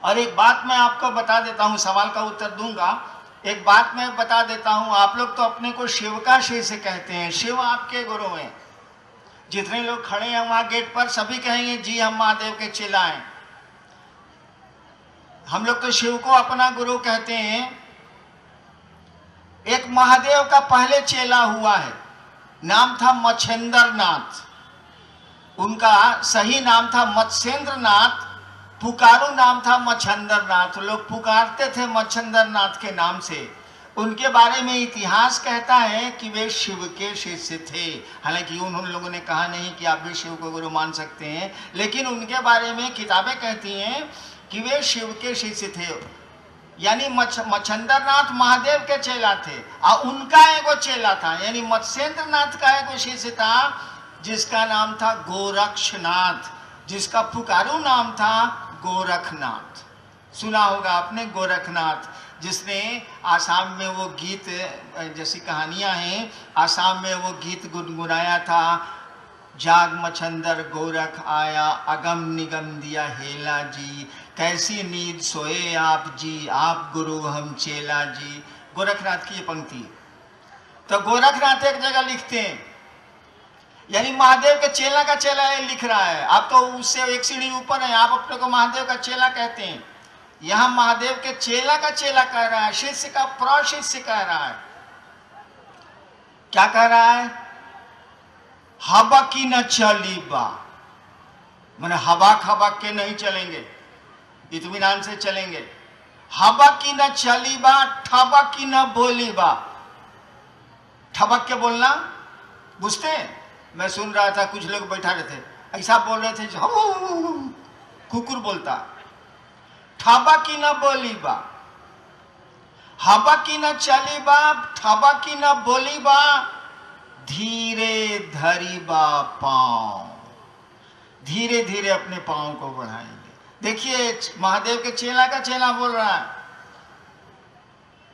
और एक बात मैं आपको बता देता हूँ, सवाल का उत्तर दूंगा। एक बात मैं बता देता हूँ, आप लोग तो अपने को शिव का शिष्य कहते हैं, शिव आपके गुरु हैं। जितने लोग खड़े हैं वहां गेट पर सभी कहेंगे जी हम महादेव के चेला हैं। हम लोग तो शिव को अपना गुरु कहते हैं। एक महादेव का पहले चेला हुआ है, नाम था मच्छेंद्र नाथ। उनका सही नाम था मत्स्येंद्र नाथ, पुकारू नाम था मच्छेंद्र नाथ। लोग पुकारते थे मच्छेंद्र नाथ के नाम से। उनके बारे में इतिहास कहता है कि वे शिव के शिष्य थे। हालांकि उन लोगों ने कहा नहीं कि आप भी शिव को गुरु मान सकते हैं, लेकिन उनके बारे में किताबें कहती हैं कि वे शिव के शिष्य थे। यानी मच्छेंद्र नाथ महादेव के चेला थे और उनका एगो चेला था, यानी मत्स्येंद्र नाथ का एगो शिष्य था जिसका नाम था गोरक्षनाथ, जिसका पुकारू नाम था गोरखनाथ। सुना होगा आपने गोरखनाथ, जिसने आसाम में वो गीत, जैसी कहानियां हैं, आसाम में वो गीत गुनगुनाया था, जाग मच्छंदर गोरख आया, अगम निगम दिया हेला जी, कैसी नींद सोए आप जी, आप गुरु हम चेला जी। गोरखनाथ की ये पंक्ति। तो गोरखनाथ एक जगह लिखते हैं, यानी महादेव के चेला का चेला लिख रहा है। आप तो उससे एक सीढ़ी ऊपर है, आप अपने को महादेव का चेला कहते हैं। यहां महादेव के चेला का चेला कह रहा है, शिष्य का प्रशिष्य कह रहा है। क्या कह रहा है? हवा की न चली बा, मैंने हवा खबक के नहीं चलेंगे, इत्मीनान से चलेंगे। हवा की न चली बा, ठबक की न बोली बा। ठबक के बोलना बुझते हैं? मैं सुन रहा था, कुछ लोग बैठा रहे थे, ऐसा बोल रहे थे कुकुर बोलता। ठबा की न बोली बा, हवा की न चली बा, ठबा की न बोली बा, धीरे धरी बा पांव, धीरे धीरे अपने पांव को बढ़ाएंगे। देखिए महादेव के चेला का चेला बोल रहा है,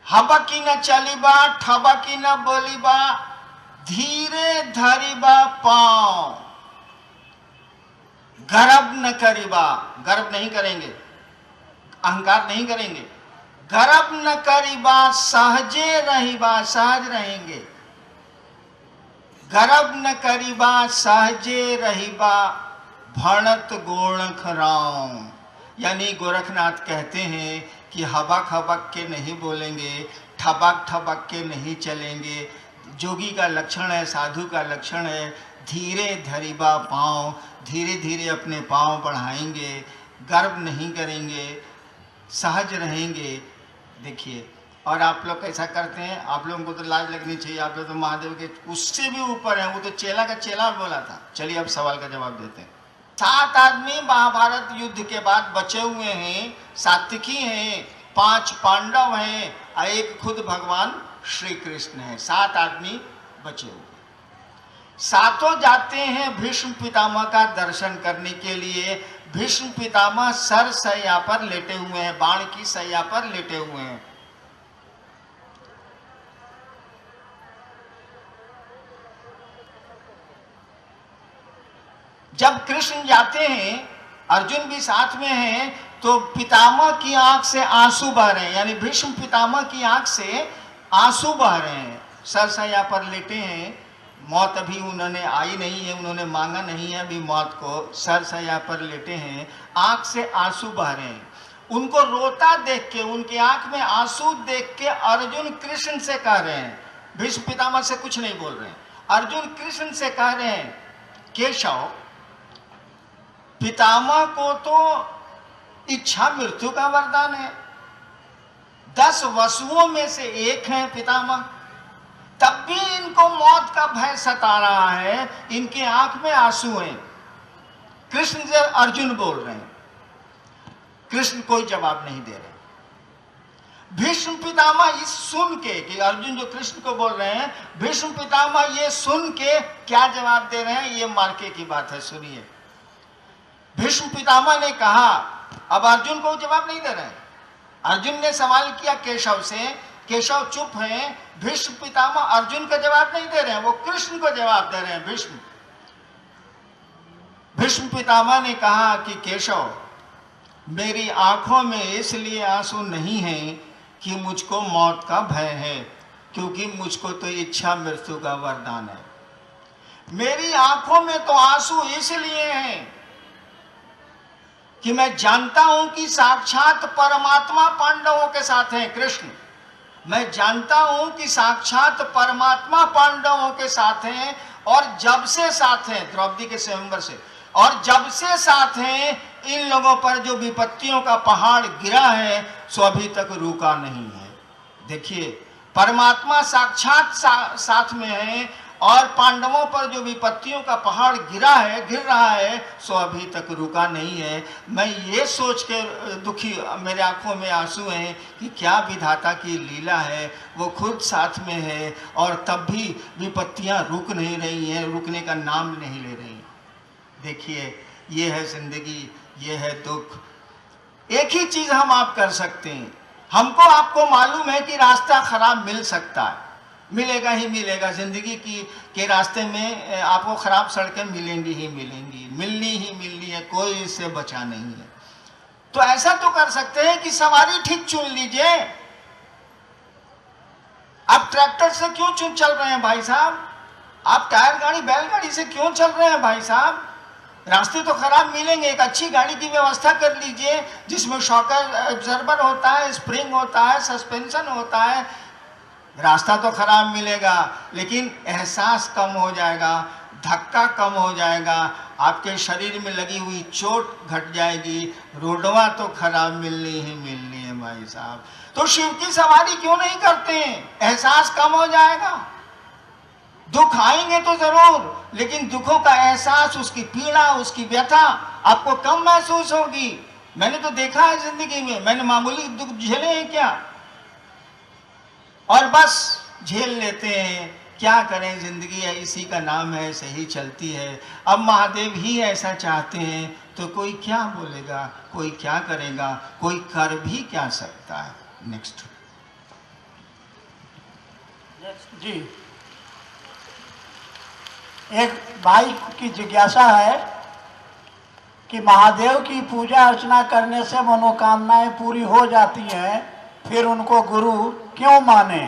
हवा की न चली बा, ठबा की न बोली बा, धीरे धरिबा पांव, गर्व न करिबा, गर्व नहीं करेंगे, अहंकार नहीं करेंगे, गर्व न करिबा, सहजे रहिबा, सहज रहेंगे, गर्व न करिबा, सहजे रहिबा, भणत गोरख राम। यानी गोरखनाथ कहते हैं कि हबक हबक के नहीं बोलेंगे, ठबक ठबक के नहीं चलेंगे। जोगी का लक्षण है, साधु का लक्षण है, धीरे धरिबा पांव, धीरे धीरे अपने पांव बढ़ाएंगे, गर्व नहीं करेंगे, सहज रहेंगे। देखिए, और आप लोग कैसा करते हैं? आप लोगों को तो लाज लगनी चाहिए, आप लोग तो महादेव के उससे भी ऊपर हैं, वो तो चेला का चेला बोला था। चलिए अब सवाल का जवाब देते हैं। 7 आदमी महाभारत युद्ध के बाद बचे हुए हैं, सात्विकी हैं, 5 पांडव हैं और एक खुद भगवान श्री कृष्ण है। 7 आदमी बचे हुए। सातों जाते हैं भीष्म पितामह का दर्शन करने के लिए। भीष्म पितामह सर सैया पर लेटे हुए हैं, बाण की सैया पर लेटे हुए हैं। जब कृष्ण जाते हैं, अर्जुन भी साथ में है, तो पितामह की आंख से आंसू बह रहे हैं, यानी भीष्म पितामह की आंख से आंसू बह रहे हैं। सरसैया पर लेटे हैं, मौत अभी उन्होंने आई नहीं है, उन्होंने मांगा नहीं है अभी मौत को। सरसैया पर लेटे हैं, आंख से आंसू बह रहे हैं। उनको रोता देख के, उनकी आंख में आंसू देख के अर्जुन कृष्ण से कह रहे हैं, भीष्म पितामह से कुछ नहीं बोल रहे हैं, अर्जुन कृष्ण से कह रहे हैं, केशव पितामह को तो इच्छा मृत्यु का वरदान है, 10 वसुओं में से एक हैं पितामह, तब भी इनको मौत का भय सता रहा है, इनके आंख में आंसू हैं। कृष्ण से अर्जुन बोल रहे हैं, कृष्ण कोई जवाब नहीं दे रहे। भीष्म पितामह इस सुन के कि अर्जुन जो कृष्ण को बोल रहे हैं, भीष्म पितामह ये सुन के क्या जवाब दे रहे हैं, ये मार्के की बात है, सुनिए। भीष्म पितामह ने कहा, अब अर्जुन को जवाब नहीं दे रहे हैं। अर्जुन ने सवाल किया केशव से, केशव चुप हैं। भीष्म पितामह अर्जुन का जवाब नहीं दे रहे हैं, वो कृष्ण को जवाब दे रहे हैं। भीष्म पितामह ने कहा कि केशव, मेरी आंखों में इसलिए आंसू नहीं है कि मुझको मौत का भय है, क्योंकि मुझको तो इच्छा मृत्यु का वरदान है। मेरी आंखों में तो आंसू इसलिए हैं कि मैं जानता हूं कि साक्षात परमात्मा पांडवों के साथ हैं। कृष्ण, मैं जानता हूं कि साक्षात परमात्मा पांडवों के साथ हैं, और जब से साथ हैं, द्रौपदी के स्वयंवर से, और जब से साथ हैं, इन लोगों पर जो विपत्तियों का पहाड़ गिरा है सो अभी तक रुका नहीं है। देखिए, परमात्मा साक्षात साथ में है, और पांडवों पर जो विपत्तियों का पहाड़ गिर रहा है सो अभी तक रुका नहीं है। मैं ये सोच के दुखी, मेरे आंखों में आंसू हैं कि क्या विधाता की लीला है, वो खुद साथ में है और तब भी विपत्तियां रुक नहीं रही हैं, रुकने का नाम नहीं ले रही। देखिए, ये है जिंदगी, ये है दुख। एक ही चीज हम आप कर सकते हैं, हमको आपको मालूम है कि रास्ता खराब मिल सकता है, मिलेगा ही मिलेगा। जिंदगी के रास्ते में आपको खराब सड़कें मिलेंगी ही मिलेंगी, मिलनी ही मिलनी है, कोई इससे बचा नहीं है। तो ऐसा तो कर सकते हैं कि सवारी ठीक चुन लीजिए। आप ट्रैक्टर से क्यों चल रहे हैं भाई साहब? आप टायर गाड़ी बैलगाड़ी से क्यों चल रहे हैं भाई साहब? रास्ते तो खराब मिलेंगे, एक अच्छी गाड़ी की व्यवस्था कर लीजिए जिसमें शॉक एब्जॉर्बर होता है, स्प्रिंग होता है, सस्पेंशन होता है। रास्ता तो खराब मिलेगा लेकिन एहसास कम हो जाएगा, धक्का कम हो जाएगा, आपके शरीर में लगी हुई चोट घट जाएगी। रोडवा तो खराब मिलनी ही मिलनी है भाई साहब। तो शिव की सवारी क्यों नहीं करते हैं? एहसास कम हो जाएगा। दुख आएंगे तो जरूर, लेकिन दुखों का एहसास, उसकी पीड़ा, उसकी व्यथा आपको कम महसूस होगी। मैंने तो देखा है जिंदगी में, मैंने मामूली दुख झेले हैं क्या, और बस झेल लेते हैं। क्या करें, जिंदगी है, इसी का नाम है, सही चलती है। अब महादेव ही ऐसा चाहते हैं तो कोई क्या बोलेगा, कोई क्या करेगा, कोई कर भी क्या सकता है। नेक्स्ट जी, एक भाई की जिज्ञासा है कि महादेव की पूजा अर्चना करने से मनोकामनाएं पूरी हो जाती हैं, फिर उनको गुरु क्यों माने?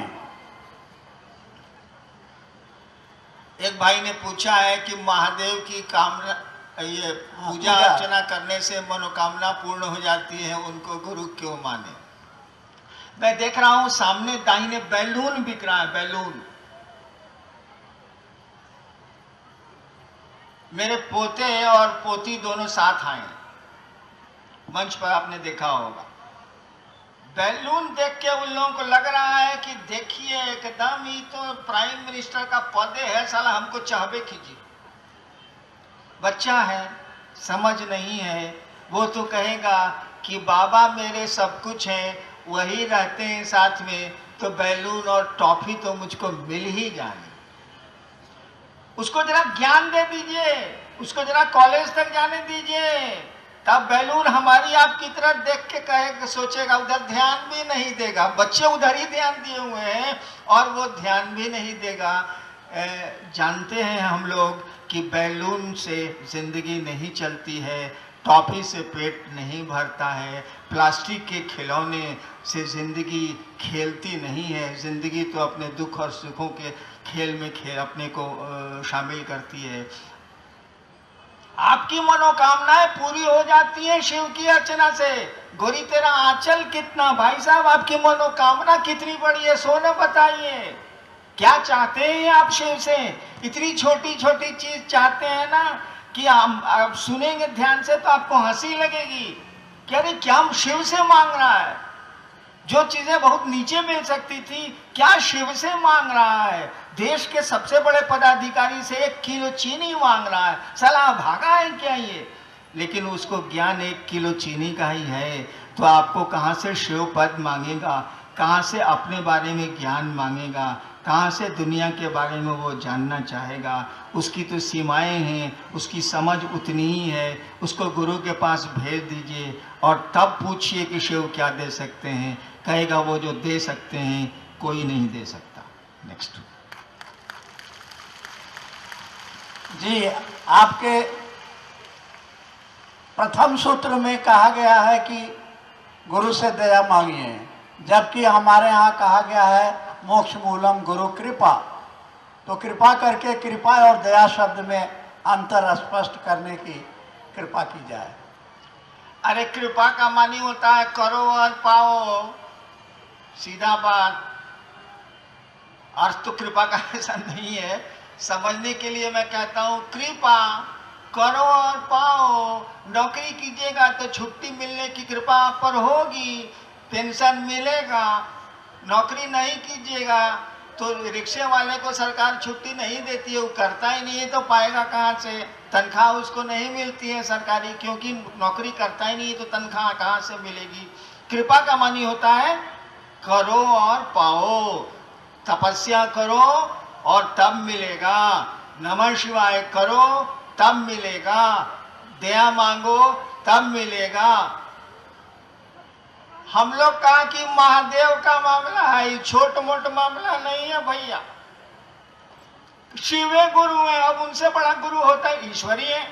एक भाई ने पूछा है कि महादेव की कामना, ये पूजा अर्चना करने से मनोकामना पूर्ण हो जाती है, उनको गुरु क्यों माने? मैं देख रहा हूं सामने दाहिने बैलून बिक रहा है, बैलून। मेरे पोते और पोती दोनों साथ आए, मंच पर आपने देखा होगा। बैलून देख के उन लोगों को लग रहा है कि देखिए एकदम ही तो प्राइम मिनिस्टर का पद है, साला हमको चाहबे कीजिए। बच्चा है, समझ नहीं है, वो तो कहेगा कि बाबा मेरे सब कुछ हैं, वही रहते हैं साथ में, तो बैलून और टॉफी तो मुझको मिल ही जाए। उसको जरा ज्ञान दे दीजिए, उसको जरा कॉलेज तक जाने दीजिए, तब बैलून हमारी आपकी तरफ देख के कहेगा, सोचेगा, उधर ध्यान भी नहीं देगा। बच्चे उधर ही ध्यान दिए हुए हैं और वो ध्यान भी नहीं देगा। जानते हैं हम लोग कि बैलून से जिंदगी नहीं चलती है, टॉफी से पेट नहीं भरता है, प्लास्टिक के खिलौने से जिंदगी खेलती नहीं है। जिंदगी तो अपने दुख और सुखों के खेल में अपने को शामिल करती है। आपकी मनोकामनाएं पूरी हो जाती हैं शिव की अर्चना से। गोरी तेरा आंचल कितना, भाई साहब आपकी मनोकामना कितनी बड़ी है, सोने बताइए। क्या चाहते हैं आप शिव से? इतनी छोटी छोटी चीज चाहते हैं ना कि आप सुनेंगे ध्यान से तो आपको हंसी लगेगी कि अरे क्या शिव से मांग रहा है। जो चीजें बहुत नीचे मिल सकती थी, क्या शिव से मांग रहा है। देश के सबसे बड़े पदाधिकारी से 1 किलो चीनी मांग रहा है, साला भागा है क्या ये? लेकिन उसको ज्ञान 1 किलो चीनी का ही है, तो आपको कहाँ से शिव पद मांगेगा, कहाँ से अपने बारे में ज्ञान मांगेगा, कहाँ से दुनिया के बारे में वो जानना चाहेगा। उसकी तो सीमाएं हैं, उसकी समझ उतनी ही है। उसको गुरु के पास भेज दीजिए और तब पूछिए कि शिव क्या दे सकते हैं। कहेगा वो जो दे सकते हैं कोई नहीं दे सकता। नेक्स्ट जी, आपके प्रथम सूत्र में कहा गया है कि गुरु से दया मांगिए, जबकि हमारे यहाँ कहा गया है मोक्ष मूलम गुरु कृपा। तो कृपा करके कृपा और दया शब्द में अंतर स्पष्ट करने की कृपा की जाए। अरे कृपा का मानी होता है करो और पाओ, सीधा बात। अर्थ तो कृपा का ऐसा नहीं है, समझने के लिए मैं कहता हूँ कृपा करो और पाओ। नौकरी कीजिएगा तो छुट्टी मिलने की कृपा आप पर होगी, पेंशन मिलेगा। नौकरी नहीं कीजिएगा तो रिक्शे वाले को सरकार छुट्टी नहीं देती है, वो करता ही नहीं है तो पाएगा कहाँ से? तनख्वाह उसको नहीं मिलती है सरकारी, क्योंकि नौकरी करता ही नहीं है तो तनख्वाह कहाँ से मिलेगी? कृपा का मानी होता है करो और पाओ। तपस्या करो और तब मिलेगा, नमः शिवाय करो तब मिलेगा, दया मांगो तब मिलेगा। हम लोग कहा कि महादेव का मामला है, छोट मोट मामला नहीं है भैया। शिवे गुरु है, अब उनसे बड़ा गुरु होता है ईश्वरीय है,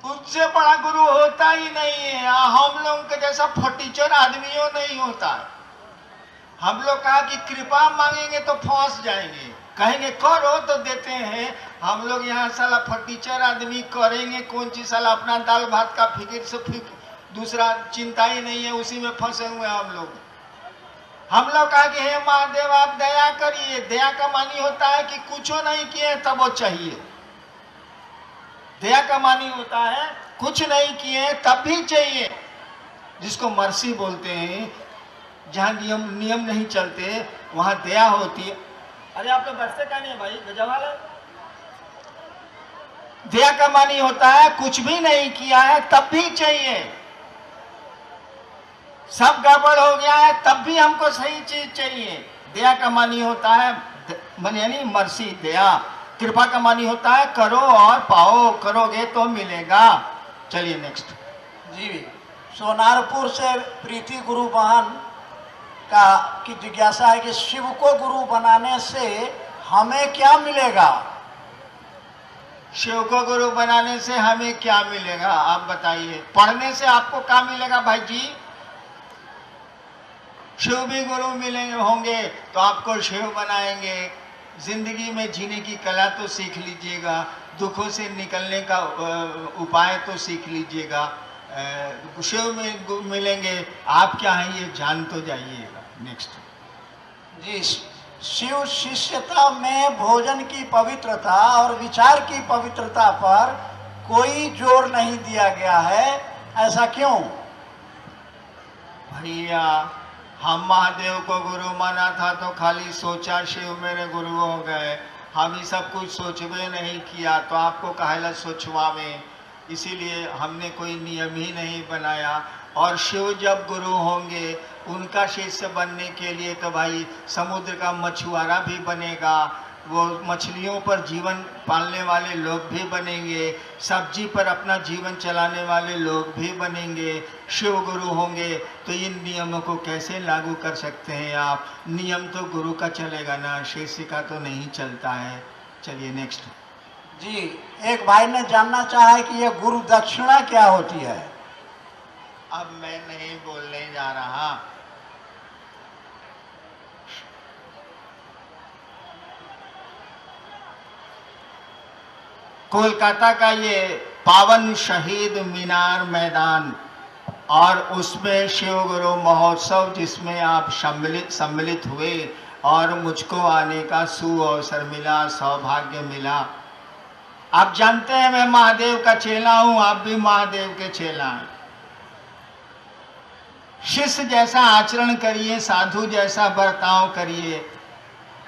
उससे बड़ा गुरु होता ही नहीं है। हम लोग के जैसा फटीचर आदमियों नहीं होता है। हम लोग कहा कि कृपा मांगेंगे तो फंस जाएंगे, कहेंगे करो तो देते हैं। हम लोग यहाँ साला फटीचर आदमी करेंगे कौन चीज? साला अपना दाल भात का फिक्र से दूसरा चिंता ही नहीं है, उसी में फंसे हुए हम लोग। हम लोग कहा कि हे महादेव आप दया करिए। दया का मानी होता है कि कुछ नहीं किए तब वो चाहिए। दया का मानी होता है कुछ नहीं किए तब भी चाहिए, जिसको मर्सी बोलते हैं। जहाँ नियम नहीं चलते वहां दया होती है। अरे आप लोग बरसे का नहीं है भाई, गजवाल है। दया का मानी होता है कुछ भी नहीं किया है तब भी चाहिए, सब गड़बड़ हो गया है तब भी हमको सही चीज चाहिए। दया का मानी होता है यानी मर्सी, दया। कृपा का मानी होता है करो और पाओ, करोगे तो मिलेगा। चलिए नेक्स्ट। जी, सोनारपुर से प्रीति गुरु बहन का की जिज्ञासा है कि शिव को गुरु बनाने से हमें क्या मिलेगा? शिव को गुरु बनाने से हमें क्या मिलेगा आप बताइए। पढ़ने से आपको क्या मिलेगा भाई जी? शिव भी गुरु मिलेंगे होंगे तो आपको शिव बनाएंगे। जिंदगी में जीने की कला तो सीख लीजिएगा, दुखों से निकलने का उपाय तो सीख लीजिएगा। शिव में मिलेंगे, आप क्या हैं ये जान तो जाइएगा। नेक्स्ट। जी, शिव शिष्यता में भोजन की पवित्रता और विचार की पवित्रता पर कोई जोर नहीं दिया गया है, ऐसा क्यों? भैया हम महादेव को गुरु माना था तो खाली सोचा शिव मेरे गुरु हो गए, हम ही सब कुछ सोचवे नहीं किया तो आपको काहेला सोचवावे। इसीलिए हमने कोई नियम ही नहीं बनाया। और शिव जब गुरु होंगे उनका शिष्य बनने के लिए तो भाई समुद्र का मछुआरा भी बनेगा, वो मछलियों पर जीवन पालने वाले लोग भी बनेंगे, सब्जी पर अपना जीवन चलाने वाले लोग भी बनेंगे। शिव गुरु होंगे तो इन नियमों को कैसे लागू कर सकते हैं आप? नियम तो गुरु का चलेगा ना, शिष्य का तो नहीं चलता है। चलिए नेक्स्ट। जी, एक भाई ने जानना चाहा है कि यह गुरु दक्षिणा क्या होती है? अब मैं नहीं बोलने जा रहा। कोलकाता का ये पावन शहीद मीनार मैदान और उसमें शिव गुरु महोत्सव जिसमें आप सम्मिलित हुए और मुझको आने का सुअवसर मिला, सौभाग्य मिला। आप जानते हैं मैं महादेव का चेला हूं, आप भी महादेव के चेला हैं। शिष्य जैसा आचरण करिए, साधु जैसा बर्ताव करिए।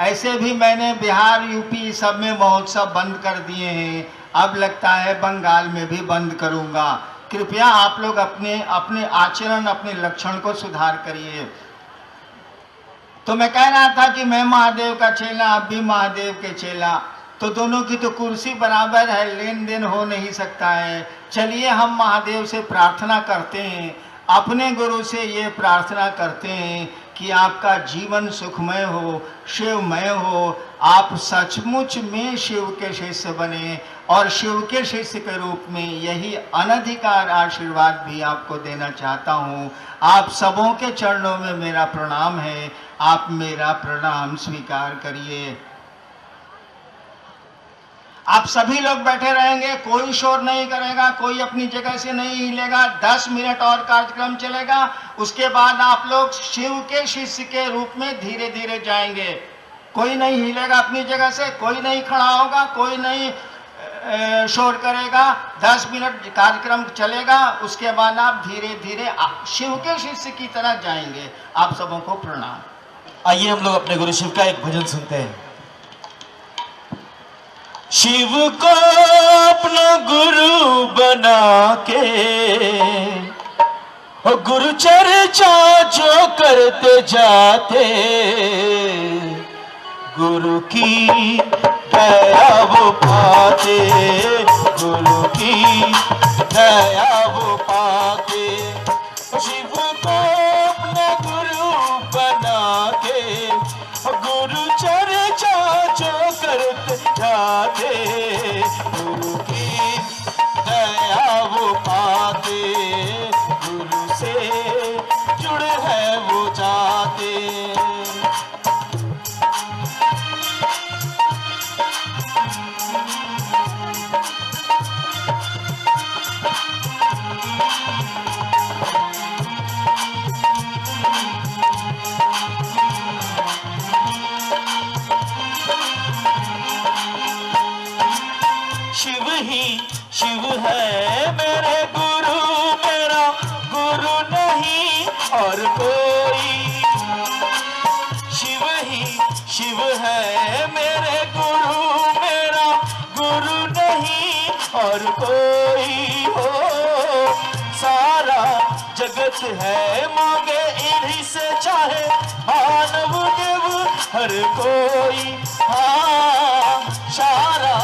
ऐसे भी मैंने बिहार यूपी सब में महोत्सव बंद कर दिए हैं, अब लगता है बंगाल में भी बंद करूंगा। कृपया आप लोग अपने अपने आचरण, अपने लक्षण को सुधार करिए। तो मैं कह रहा था कि मैं महादेव का चेला, आप भी महादेव के चेला, तो दोनों की तो कुर्सी बराबर है, लेन देन हो नहीं सकता है। चलिए हम महादेव से प्रार्थना करते हैं, अपने गुरु से ये प्रार्थना करते हैं कि आपका जीवन सुखमय हो, शिवमय हो, आप सचमुच में शिव के शिष्य बने और शिव के शिष्य के रूप में यही अनधिकार आशीर्वाद भी आपको देना चाहता हूँ। आप सबों के चरणों में मेरा प्रणाम है, आप मेरा प्रणाम स्वीकार करिए। आप सभी लोग बैठे रहेंगे, कोई शोर नहीं करेगा, कोई अपनी जगह से नहीं हिलेगा। 10 मिनट और कार्यक्रम चलेगा, उसके बाद आप लोग शिव के शिष्य के रूप में धीरे धीरे जाएंगे। कोई नहीं हिलेगा अपनी जगह से, कोई नहीं खड़ा होगा, कोई नहीं शोर करेगा। 10 मिनट कार्यक्रम चलेगा, उसके बाद आप धीरे धीरे शिव के शिष्य की तरह जाएंगे। आप सबों को प्रणाम। आइए हम लोग अपने गुरु शिव का एक भजन सुनते हैं। शिव को अपना गुरु बना के गुरु चर्चा जो करते जाते, गुरु की दया वो पाते, गुरु की दया वो पाते। शिव को अपना गुरु बना के गुरु चर्चा जो करते जाते, गुरु की दया वो पाते, गुरु से जुड़े हैं वो जाते। शिव ही शिव है मेरे गुरु, मेरा गुरु नहीं और कोई। शिव ही शिव है मेरे गुरु, मेरा गुरु नहीं और कोई हो। सारा जगत है मांगे इन्हीं से, चाहे मानव देव हर कोई। हाँ, सारा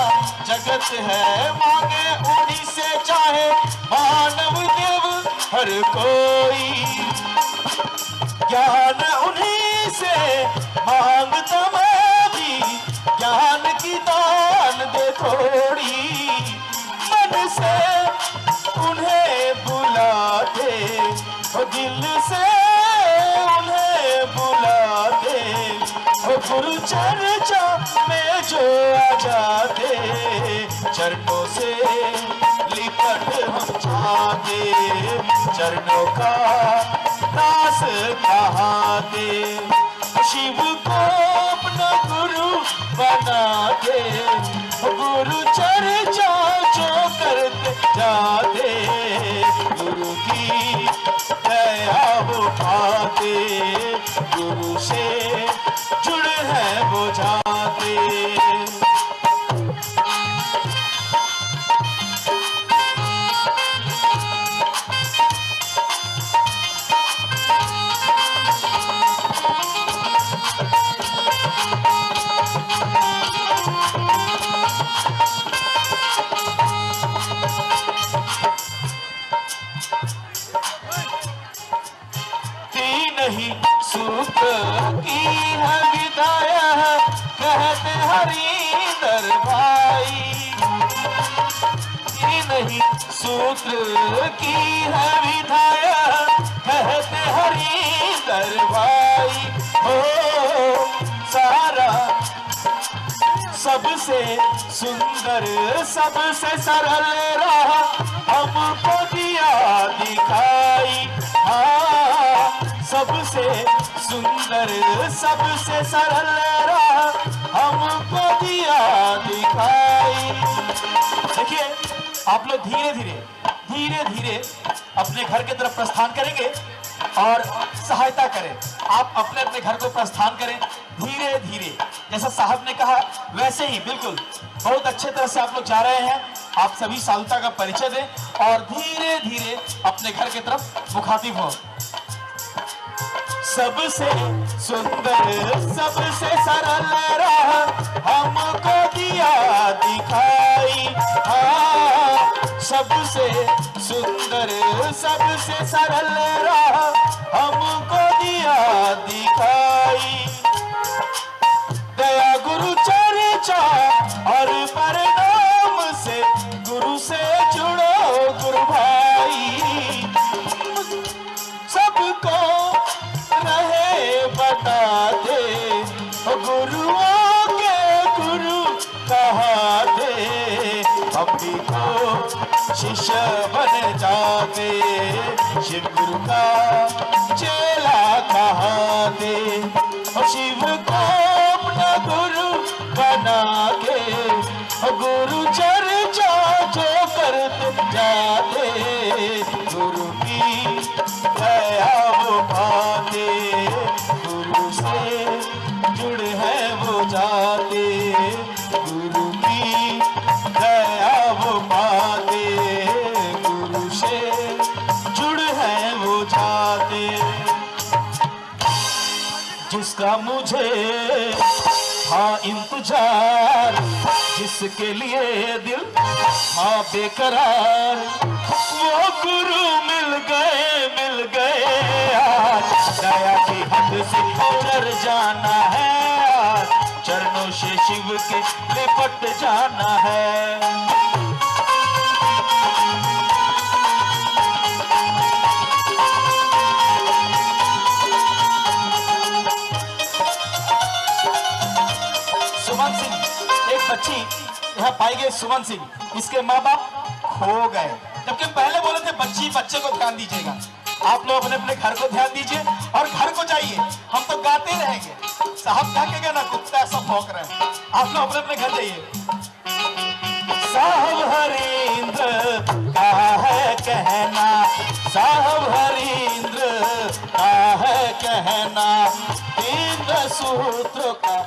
जगत है मांगे उन्हीं से, चाहे मानव देव हर कोई। ज्ञान उन्हीं से मांगता मैं भी, ज्ञान की दान दे थोड़ी। मन से उन्हें बुलाते, दिल से उन्हें बुलाते, गुरु चर्चा में जो आ जाते, चरणों से लिपट हम जाते, चरणों का दास कहाते। शिव को अपना गुरु बना के गुरु चर्चा जो करते जाते, गुरु की दया वो पाते, गुरु से जुड़े हैं वो जाते। नहीं सुख की है विदाया, कहते हरिंदर भाई। नहीं सूत्र की है विदाया, कहते हरिंदर भाई। हो सारा सबसे सुंदर सबसे सरल रहा, हमको दिया दिखाई। हाँ, सबसे सुंदर सबसे सरल रहा, हमको दिया दिखाई। देखिए, आप लोग धीरे धीरे अपने घर की तरफ प्रस्थान करेंगे और सहायता करें। आप अपने अपने घर को प्रस्थान करें धीरे धीरे, जैसा साहब ने कहा वैसे ही बिल्कुल बहुत अच्छे तरह से आप लोग जा रहे हैं। आप सभी साधुता का परिचय दें और धीरे धीरे अपने घर की तरफ मुखातिब हो। सबसे सुंदर सबसे सरल रहा, हमको दिया दिखाई। हाँ, सबसे सुंदर सबसे सरल रहा, हमको दिया दिखाई। गुरुओं के गुरु कहाते, हम भी तो शिष्य बन जाते, शिव गुरु का चेला कहाते। शिव को अपना गुरु बना के गुरु चर्चा जो करते जाते, गुरु की दया वो पाते, गुरु से जुड़े हैं वो जाते, गुरु की दया वो पाते, गुरु से जुड़े हैं वो जाते। जिसका मुझे हाँ इंतजार, जिसके लिए दिल हाँ बेकरार, वो गुरु मिल गए आज, दया की हद से उतर जाना है आज, चरणों से शिव के लिपट जाना है। सुमन सिंह एक बच्ची यहाँ पाई गई, सुमन सिंह, इसके माँ बाप खो गए। जबकि पहले बोले थे बच्चे को ध्यान दीजिएगा, आप लोग अपने अपने घर को ध्यान दीजिए और घर को जाइए, हम तो गाते रहेंगे। साहब थकेगा ना, कुत्ता सब भौंक रहे हैं, आप लोग अपने अपने घर जाइए। साहब हरींद्र का है कहना, साहब हरींद्र का है कहना, 3 सूत्रों का